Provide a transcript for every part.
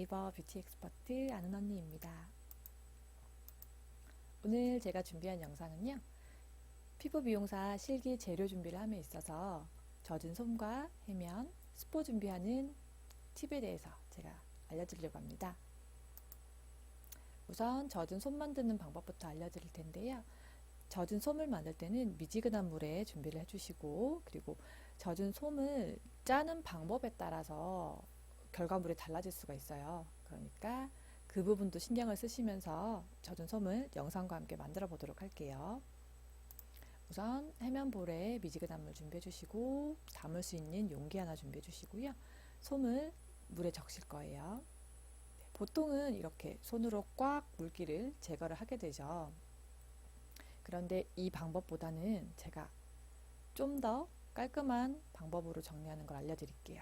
네이버 뷰티 엑스퍼트 아는 언니입니다. 오늘 제가 준비한 영상은요, 피부 미용사 실기 재료 준비를 함에 있어서 젖은 솜과 해면, 스포 준비하는 팁에 대해서 제가 알려드리려고 합니다. 우선 젖은 솜 만드는 방법부터 알려드릴 텐데요. 젖은 솜을 만들 때는 미지근한 물에 준비를 해주시고, 그리고 젖은 솜을 짜는 방법에 따라서 결과물이 달라질 수가 있어요. 그러니까 그 부분도 신경을 쓰시면서 젖은 솜을 영상과 함께 만들어 보도록 할게요. 우선 해면볼에 미지근한 물 준비해 주시고, 담을 수 있는 용기 하나 준비해 주시고요. 솜을 물에 적실 거예요. 보통은 이렇게 손으로 꽉 물기를 제거를 하게 되죠. 그런데 이 방법보다는 제가 좀 더 깔끔한 방법으로 정리하는 걸 알려드릴게요.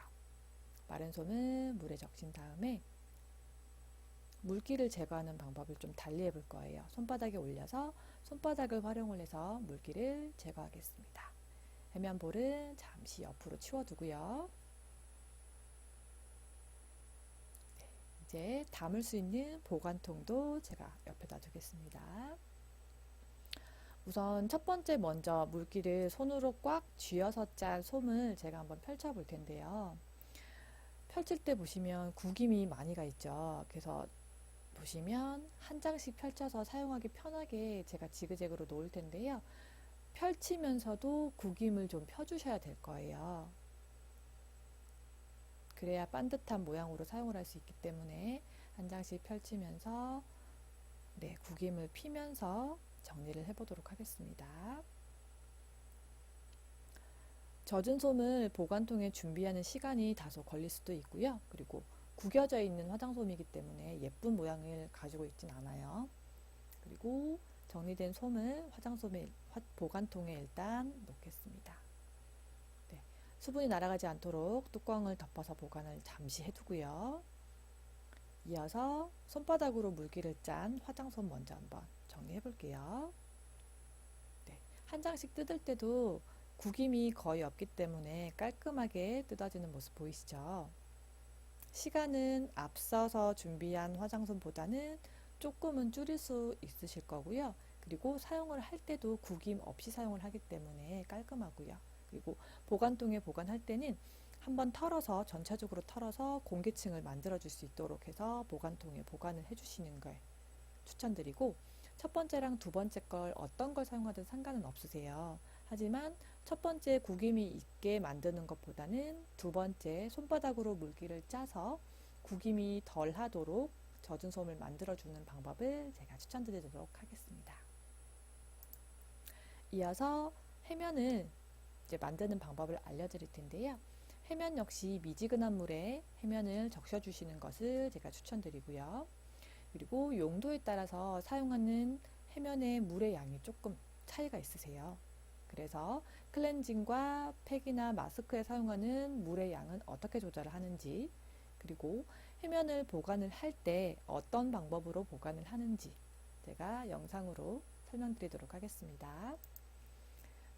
마른 솜을 물에 적신 다음에 물기를 제거하는 방법을 좀 달리 해볼 거예요. 손바닥에 올려서 손바닥을 활용을 해서 물기를 제거하겠습니다. 해면볼은 잠시 옆으로 치워두고요. 이제 담을 수 있는 보관통도 제가 옆에다 두겠습니다. 우선 첫 번째 먼저 물기를 손으로 꽉 쥐어서 짠 솜을 제가 한번 펼쳐 볼 텐데요. 펼칠 때 보시면 구김이 많이 가 있죠. 그래서 보시면 한 장씩 펼쳐서 사용하기 편하게 제가 지그재그로 놓을 텐데요. 펼치면서도 구김을 좀 펴주셔야 될 거예요. 그래야 반듯한 모양으로 사용을 할 수 있기 때문에 한 장씩 펼치면서 구김을 피면서 정리를 해보도록 하겠습니다. 젖은 솜을 보관통에 준비하는 시간이 다소 걸릴 수도 있고요. 그리고 구겨져 있는 화장솜이기 때문에 예쁜 모양을 가지고 있진 않아요. 그리고 정리된 솜을 보관통에 일단 놓겠습니다. 수분이 날아가지 않도록 뚜껑을 덮어서 보관을 잠시 해두고요. 이어서 손바닥으로 물기를 짠 화장솜 먼저 한번 정리해 볼게요. 한 장씩 뜯을 때도 구김이 거의 없기 때문에 깔끔하게 뜯어지는 모습 보이시죠? 시간은 앞서서 준비한 화장솜보다는 조금은 줄일 수 있으실 거고요. 그리고 사용을 할 때도 구김 없이 사용을 하기 때문에 깔끔하고요. 그리고 보관통에 보관할 때는 한번 털어서 전체적으로 털어서 공기층을 만들어 줄 수 있도록 해서 보관통에 보관을 해 주시는 걸 추천드리고, 첫 번째랑 두 번째 걸 어떤 걸 사용하든 상관은 없으세요. 하지만 첫 번째 구김이 있게 만드는 것보다는 두 번째 손바닥으로 물기를 짜서 구김이 덜 하도록 젖은 솜을 만들어 주는 방법을 제가 추천드리도록 하겠습니다. 이어서 해면을 이제 만드는 방법을 알려드릴 텐데요. 해면 역시 미지근한 물에 해면을 적셔 주시는 것을 제가 추천드리고요. 그리고 용도에 따라서 사용하는 해면의 물의 양이 조금 차이가 있으세요. 그래서 클렌징과 팩이나 마스크에 사용하는 물의 양은 어떻게 조절을 하는지, 그리고 해면을 보관을 할 때 어떤 방법으로 보관을 하는지 제가 영상으로 설명드리도록 하겠습니다.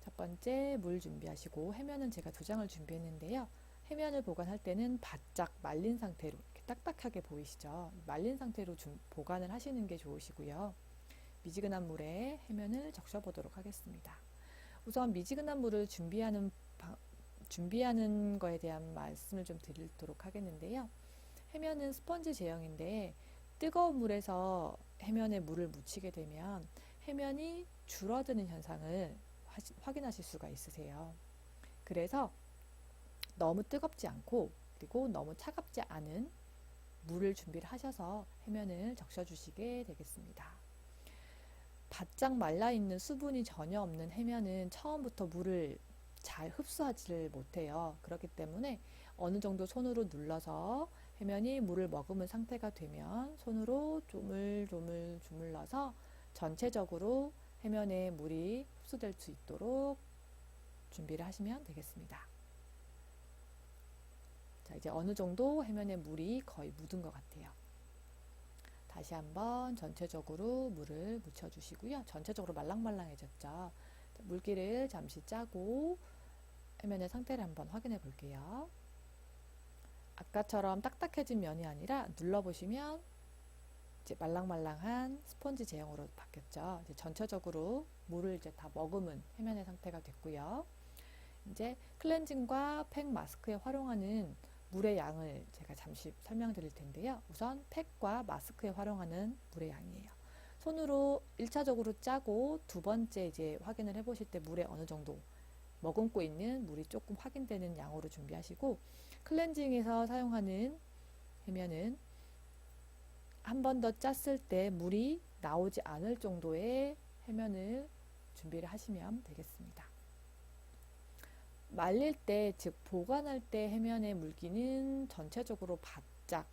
첫 번째 물 준비하시고, 해면은 제가 2장을 준비했는데요. 해면을 보관할 때는 바짝 말린 상태로, 이렇게 딱딱하게 보이시죠? 말린 상태로 보관을 하시는 게 좋으시고요. 미지근한 물에 해면을 적셔 보도록 하겠습니다. 우선 미지근한 물을 준비하는 거에 대한 말씀을 좀 드리도록 하겠는데요. 해면은 스펀지 제형인데 뜨거운 물에서 해면에 물을 묻히게 되면 해면이 줄어드는 현상을 확인하실 수가 있으세요. 그래서 너무 뜨겁지 않고 그리고 너무 차갑지 않은 물을 준비를 하셔서 해면을 적셔 주시게 되겠습니다. 바짝 말라있는 수분이 전혀 없는 해면은 처음부터 물을 잘 흡수하지를 못해요. 그렇기 때문에 어느 정도 손으로 눌러서 해면이 물을 머금은 상태가 되면 손으로 조물조물 주물러서 전체적으로 해면에 물이 흡수될 수 있도록 준비를 하시면 되겠습니다. 자, 이제 어느 정도 해면에 물이 거의 묻은 것 같아요. 다시 한번 전체적으로 물을 묻혀 주시고요. 전체적으로 말랑말랑해졌죠. 물기를 잠시 짜고 해면의 상태를 한번 확인해 볼게요. 아까처럼 딱딱해진 면이 아니라 눌러보시면 이제 말랑말랑한 스펀지 제형으로 바뀌었죠. 이제 전체적으로 물을 이제 다 머금은 해면의 상태가 됐고요. 이제 클렌징과 팩 마스크에 활용하는 물의 양을 제가 잠시 설명드릴 텐데요. 우선 팩과 마스크에 활용하는 물의 양이에요. 손으로 1차적으로 짜고 두 번째 이제 확인을 해보실 때 물에 어느 정도 머금고 있는 물이 조금 확인되는 양으로 준비하시고, 클렌징에서 사용하는 해면은 한 번 더 짰을 때 물이 나오지 않을 정도의 해면을 준비를 하시면 되겠습니다. 말릴 때, 즉 보관할 때 해면의 물기는 전체적으로 바짝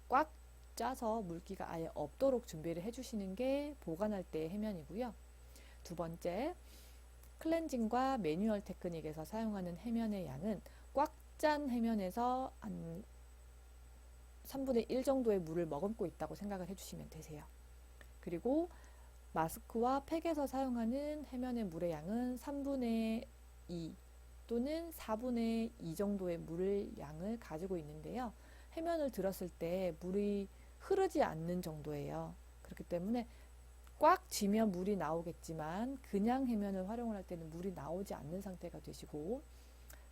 꽉 짜서 물기가 아예 없도록 준비를 해주시는 게 보관할 때의 해면이고요. 두 번째, 클렌징과 매뉴얼 테크닉에서 사용하는 해면의 양은 꽉 짠 해면에서 한 3분의 1 정도의 물을 머금고 있다고 생각을 해주시면 되세요. 그리고 마스크와 팩에서 사용하는 해면의 물의 양은 3분의 2 또는 4분의 2 정도의 물을 양을 가지고 있는데요. 해면을 들었을 때 물이 흐르지 않는 정도예요. 그렇기 때문에 꽉 쥐면 물이 나오겠지만 그냥 해면을 활용을 할 때는 물이 나오지 않는 상태가 되시고,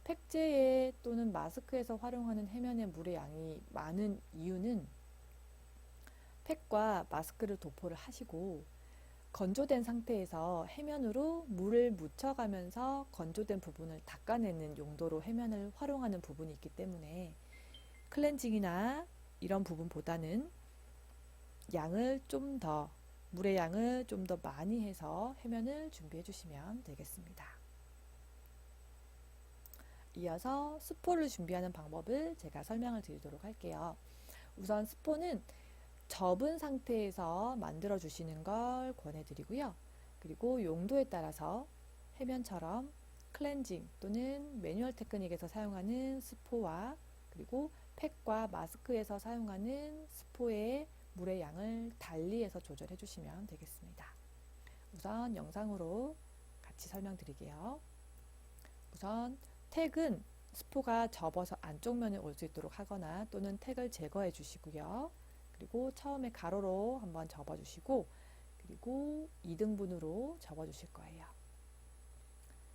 팩제에 또는 마스크에서 활용하는 해면의 물의 양이 많은 이유는 팩과 마스크를 도포를 하시고 건조된 상태에서 해면으로 물을 묻혀가면서 건조된 부분을 닦아내는 용도로 해면을 활용하는 부분이 있기 때문에 클렌징이나 이런 부분보다는 물의 양을 좀 더 많이 해서 해면을 준비해 주시면 되겠습니다. 이어서 스포를 준비하는 방법을 제가 설명을 드리도록 할게요. 우선 스포는 접은 상태에서 만들어 주시는 걸 권해드리고요. 그리고 용도에 따라서 해면처럼 클렌징 또는 매뉴얼 테크닉에서 사용하는 스포와 그리고 팩과 마스크에서 사용하는 스포의 물의 양을 달리해서 조절해 주시면 되겠습니다. 우선 영상으로 같이 설명드릴게요. 우선 택은 스포가 접어서 안쪽 면에 올 수 있도록 하거나 또는 택을 제거해 주시고요. 그리고 처음에 가로로 한번 접어 주시고 그리고 2등분으로 접어 주실 거예요.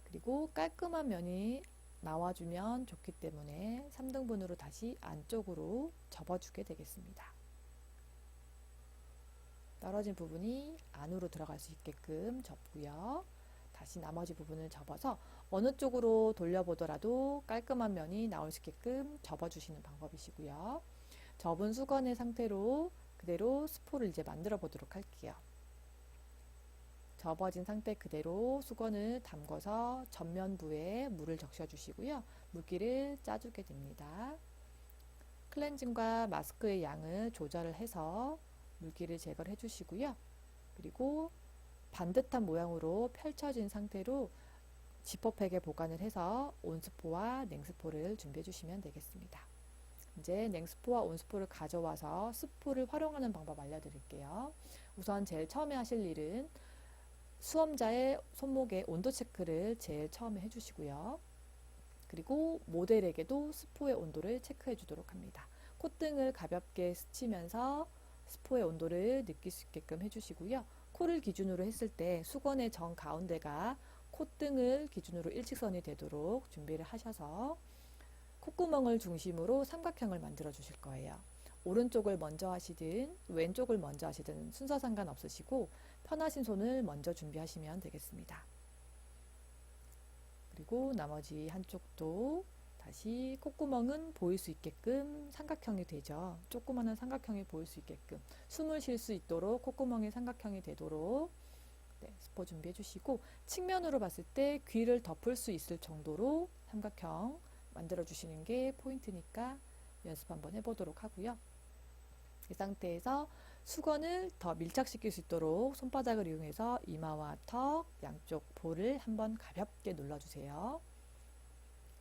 그리고 깔끔한 면이 나와주면 좋기 때문에 3등분으로 다시 안쪽으로 접어 주게 되겠습니다. 떨어진 부분이 안으로 들어갈 수 있게끔 접고요. 다시 나머지 부분을 접어서 어느 쪽으로 돌려보더라도 깔끔한 면이 나올 수 있게끔 접어주시는 방법이시고요. 접은 수건의 상태로 그대로 스포를 이제 만들어 보도록 할게요. 접어진 상태 그대로 수건을 담궈서 전면부에 물을 적셔 주시고요. 물기를 짜주게 됩니다. 클렌징과 마스크의 양을 조절을 해서 물기를 제거를 해주시고요. 그리고 반듯한 모양으로 펼쳐진 상태로 지퍼백에 보관을 해서 온스포와 냉스포를 준비해 주시면 되겠습니다. 이제 냉스포와 온스포를 가져와서 스포를 활용하는 방법 알려드릴게요. 우선 제일 처음에 하실 일은 수험자의 손목의 온도 체크를 제일 처음에 해주시고요. 그리고 모델에게도 스포의 온도를 체크해 주도록 합니다. 콧등을 가볍게 스치면서 스포의 온도를 느낄 수 있게끔 해주시고요. 코를 기준으로 했을 때 수건의 정 가운데가 콧등을 기준으로 일직선이 되도록 준비를 하셔서 콧구멍을 중심으로 삼각형을 만들어 주실 거예요. 오른쪽을 먼저 하시든 왼쪽을 먼저 하시든 순서 상관없으시고 편하신 손을 먼저 준비하시면 되겠습니다. 그리고 나머지 한쪽도 다시 콧구멍은 보일 수 있게끔 삼각형이 되죠. 조그마한 삼각형이 보일 수 있게끔 숨을 쉴 수 있도록 콧구멍이 삼각형이 되도록 스포 준비해 주시고, 측면으로 봤을 때 귀를 덮을 수 있을 정도로 삼각형 만들어 주시는 게 포인트니까 연습 한번 해보도록 하고요. 이 상태에서 수건을 더 밀착시킬 수 있도록 손바닥을 이용해서 이마와 턱 양쪽 볼을 한번 가볍게 눌러주세요.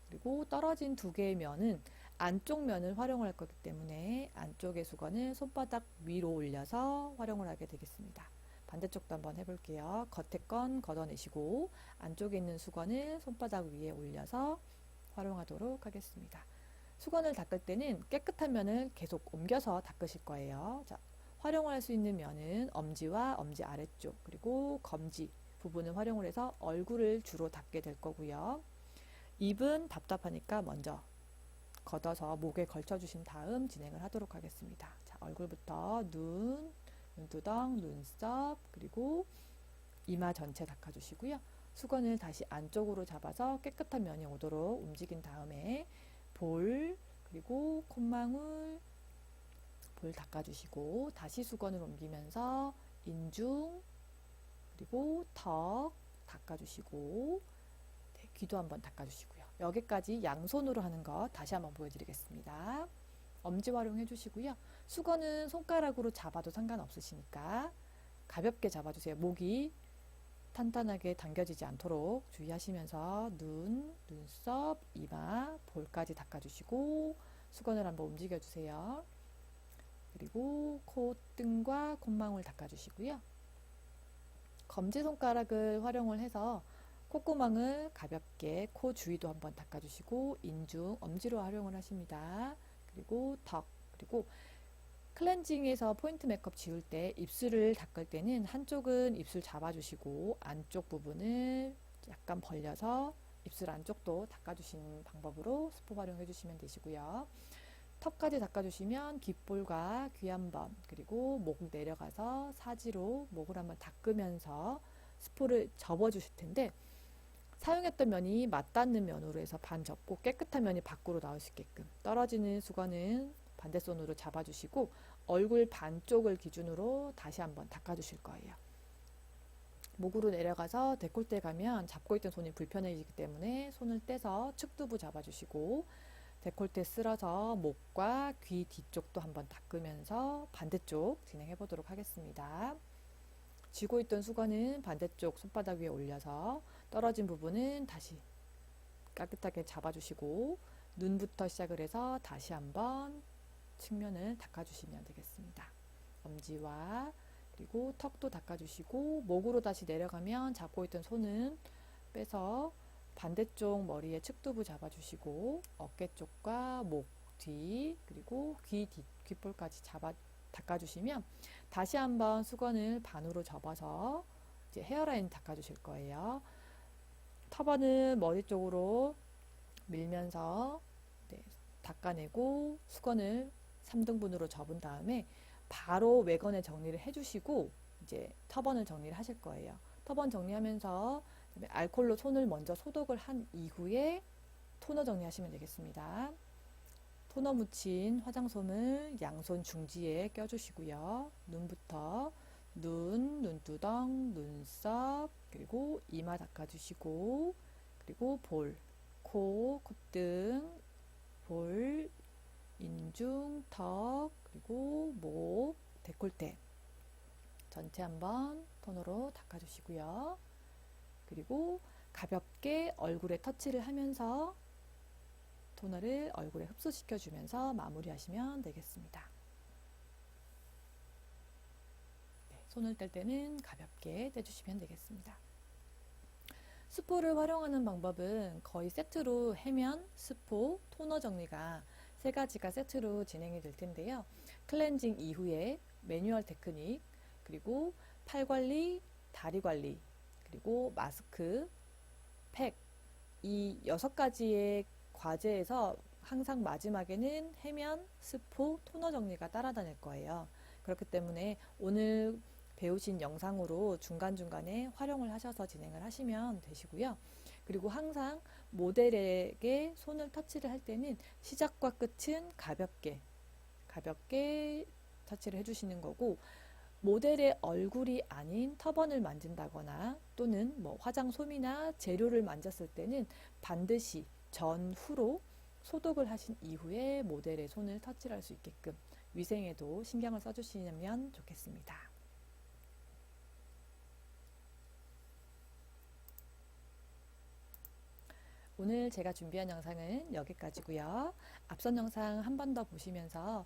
그리고 떨어진 두 개의 면은 안쪽 면을 활용할 거기 때문에 안쪽의 수건을 손바닥 위로 올려서 활용을 하게 되겠습니다. 반대쪽도 한번 해볼게요. 겉에 건 걷어내시고 안쪽에 있는 수건을 손바닥 위에 올려서 활용하도록 하겠습니다. 수건을 닦을 때는 깨끗한 면을 계속 옮겨서 닦으실 거예요. 자, 활용을 할 수 있는 면은 엄지와 엄지 아래쪽 그리고 검지 부분을 활용을 해서 얼굴을 주로 닦게 될 거고요. 입은 답답하니까 먼저 걷어서 목에 걸쳐주신 다음 진행을 하도록 하겠습니다. 자, 얼굴부터 눈, 눈두덩, 눈썹 그리고 이마 전체 닦아주시고요. 수건을 다시 안쪽으로 잡아서 깨끗한 면이 오도록 움직인 다음에 볼 그리고 콧망울 볼 닦아주시고 다시 수건을 옮기면서 인중 그리고 턱 닦아주시고 네, 귀도 한번 닦아주시고요. 여기까지 양손으로 하는 거 다시 한번 보여드리겠습니다. 엄지 활용해 주시고요. 수건은 손가락으로 잡아도 상관없으시니까 가볍게 잡아주세요. 목이 탄탄하게 당겨지지 않도록 주의하시면서 눈, 눈썹, 이마, 볼까지 닦아주시고 수건을 한번 움직여주세요. 그리고 콧등과 콧망울 닦아주시고요. 검지손가락을 활용을 해서 콧구멍을 가볍게 코 주위도 한번 닦아주시고 인중, 엄지로 활용을 하십니다. 그리고 턱, 그리고 클렌징에서 포인트 메이크업 지울 때 입술을 닦을 때는 한쪽은 입술 잡아주시고 안쪽 부분을 약간 벌려서 입술 안쪽도 닦아주시는 방법으로 스포 활용해 주시면 되시고요. 턱까지 닦아주시면 귓볼과 귀 한번 그리고 목 내려가서 사지로 목을 한번 닦으면서 스포를 접어주실 텐데 사용했던 면이 맞닿는 면으로 해서 반 접고 깨끗한 면이 밖으로 나올 수 있게끔 떨어지는 수건은 반대손으로 잡아주시고 얼굴 반쪽을 기준으로 다시 한번 닦아주실 거예요. 목으로 내려가서 데콜테 가면 잡고 있던 손이 불편해지기 때문에 손을 떼서 측두부 잡아주시고 데콜테 쓸어서 목과 귀 뒤쪽도 한번 닦으면서 반대쪽 진행해 보도록 하겠습니다. 쥐고 있던 수건은 반대쪽 손바닥 위에 올려서 떨어진 부분은 다시 깨끗하게 잡아주시고 눈부터 시작을 해서 다시 한번 측면을 닦아주시면 되겠습니다. 엄지와 그리고 턱도 닦아주시고 목으로 다시 내려가면 잡고 있던 손은 빼서 반대쪽 머리에 측두부 잡아주시고 어깨 쪽과 목 뒤 그리고 귓볼까지 닦아주시면 다시 한번 수건을 반으로 접어서 이제 헤어라인 닦아주실 거예요. 터번은 머리 쪽으로 밀면서 네, 닦아내고 수건을 3등분으로 접은 다음에 바로 외건에 정리를 해주시고 이제 터번을 정리를 하실 거예요. 터번 정리하면서 알콜로 손을 먼저 소독을 한 이후에 토너 정리하시면 되겠습니다. 토너 묻힌 화장솜을 양손 중지에 껴주시고요. 눈부터 눈, 눈두덩, 눈썹, 그리고 이마 닦아주시고 그리고 볼, 코, 콧등, 볼, 인중, 턱, 그리고 목, 데콜테 전체 한번 토너로 닦아주시고요. 그리고 가볍게 얼굴에 터치를 하면서 토너를 얼굴에 흡수시켜 주면서 마무리하시면 되겠습니다. 네, 손을 뗄 때는 가볍게 떼주시면 되겠습니다. 스포를 활용하는 방법은 거의 세트로 해면, 스포, 토너 정리가 세 가지가 세트로 진행이 될 텐데요. 클렌징 이후에 매뉴얼 테크닉, 그리고 팔 관리, 다리 관리, 그리고 마스크, 팩, 이 6가지의 과제에서 항상 마지막에는 해면, 스포, 토너 정리가 따라다닐 거예요. 그렇기 때문에 오늘 배우신 영상으로 중간중간에 활용을 하셔서 진행을 하시면 되시고요. 그리고 항상 모델에게 손을 터치를 할 때는 시작과 끝은 가볍게 터치를 해주시는 거고 모델의 얼굴이 아닌 터번을 만진다거나 또는 뭐 화장솜이나 재료를 만졌을 때는 반드시 전후로 소독을 하신 이후에 모델의 손을 터치할 수 있게끔 위생에도 신경을 써주시면 좋겠습니다. 오늘 제가 준비한 영상은 여기까지고요. 앞선 영상 한 번 더 보시면서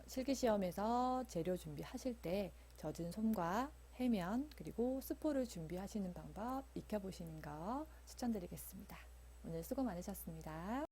실기시험에서 재료 준비하실 때 젖은 솜과 해면 그리고 스포를 준비하시는 방법 익혀보시는 거 추천드리겠습니다. 오늘 수고 많으셨습니다.